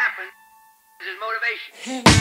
happens is motivation.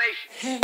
motivation.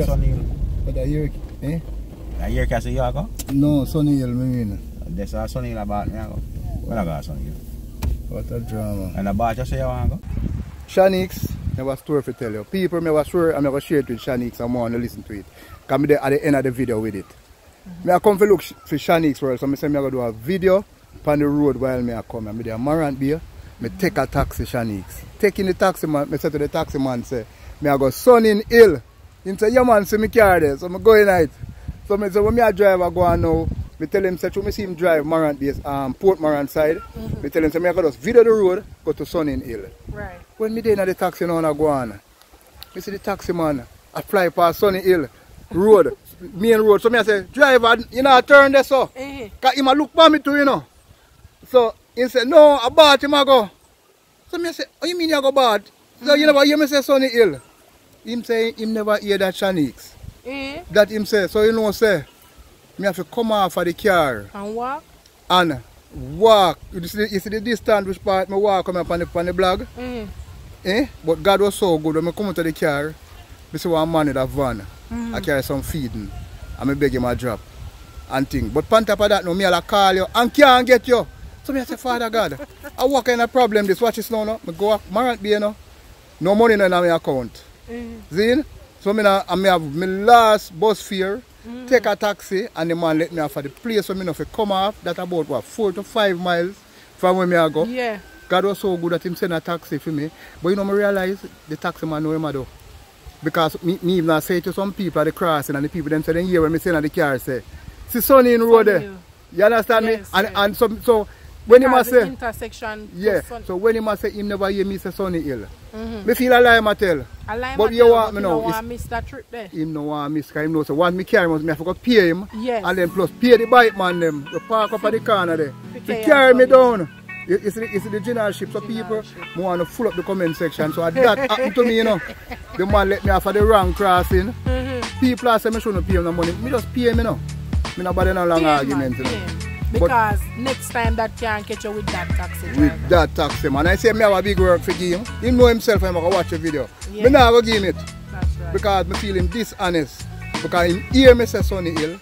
Sunny Hill. But the Airy, eh? Airy Castle you go? No, Sunny Hill, me mean. There's a Sunny Hill about me go. Where I go Sunny Hill? What a drama. And about you say you want to go? Shanix, never story to tell you. People never story, I'm never share it with Shanix and want to listen to it. Come there at the end of the video with it. I come to look for Shanix world, so I say I'm going to do a video on the road while I come. I'm there Morant beer. I take a taxi Shanix. Taking the taxi man, I say to the taxi man, say, I go Sunny Hill. He say, yeah man, see me car there. So I go in it. So I say, when I drive, I go on now. I tell him, say, I see him drive Morant base, Port Morant side. I tell him, say, I go just video the road, go to Sunny Hill. Right. When me there in the taxi now, I go on. I see the taxi man, I fly past Sunny Hill road, main road. So I say, driver, you know, I turn there so. Because he look for me too, you know. So he said, no, I bought him, I go. So I say, oh, you mean you go bad? So you never hear me say Sunny Hill. Him say, him never hear that Shanix. That him say, so you know, say, me have to come off of the car. And walk? And walk. You see the distance which part me walk come up on the blog? But God was so good when I come to the car, I see one man in that van. I carry some feeding. And I beg him a drop. And thing. But on top of that, no, me I'll call you and can't get you. So I say, Father God, I walk in a problem this. Watch this now. No? I go up Morant Bay, no money in my account. See? So I have my last bus fare, take a taxi, and the man let me off at the place where I have to come off. That's about what, 4 to 5 miles from where I go. Yeah. God was so good that him send a taxi for me. But you know, I realize the taxi man know him I do. Because me even say to some people at the crossing, and the people them say then hear when me send at the car say, see Sunny in road there. You understand yes, me? Yes. And so when he must say intersection. yeah, so when he must say him never hear me say Sunny Hill. Me feel a lie I tell. But you want me know. I miss that trip there. Him no want miss because him know so once me carry him, I forgot to pay him. Yes. And then plus pay the bike man them. The park up at the corner there. They carry me down. You see the generalship, so people want to full up the comment section. So that happened to me, you know. The man let me off of the wrong crossing. People say I shouldn't pay him no money. Me just pay him, you know. Me not bother no long argument, you know. Because next time that can catch you with that taxi driver. With that taxi man. I say me have a big work for give him. He know himself I'm going to watch the video. Yeah. Me not going to give him it. That's right. Because me feeling dishonest. Because he hear me say Sunny Hill.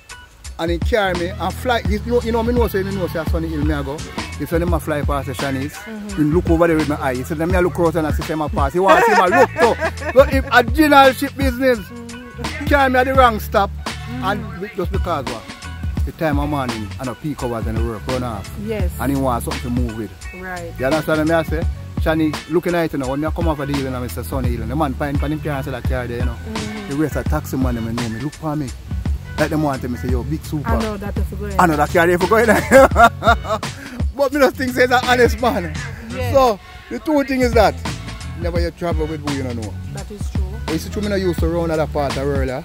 And he carry me and fly. Me know say Sunny Hill me I go. He said, I fly past the Chinese. He look over there with my eye. He said, I look out and I see him pass. He want to see my look too. But if a general ship business, carry me at the wrong stop. And just because what? The time of morning and the peak hours and the work run off. Yes. And he wants something to move with. Right. You understand what I say? Shani looking at it now, when I come off of the hill and I say Sunny Hill, and the man find him carrying that car there, you know. The rest of the taxi man them know me, look for me. Like them want to say, yo, big super. I know that if you go in. I know that car there for going there. But me just think he's an honest man. Yeah. So the two things is that never you travel with who you don't know. That is true. But you see true, I used to run other part of earlier.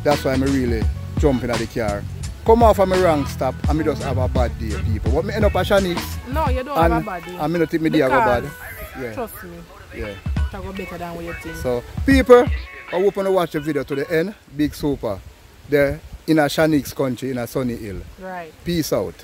That's why I really jumping at the car. Come off of my wrong stop and me just have a bad day, people. But me end up at Shanix. No, you don't have a bad day. And me not think me day go bad. Yeah. Trust me. Yeah. It go better than what you think. So people, I hope you watch the video to the end. Big super. There in a Shanix country in a Sunny Hill. Right. Peace out.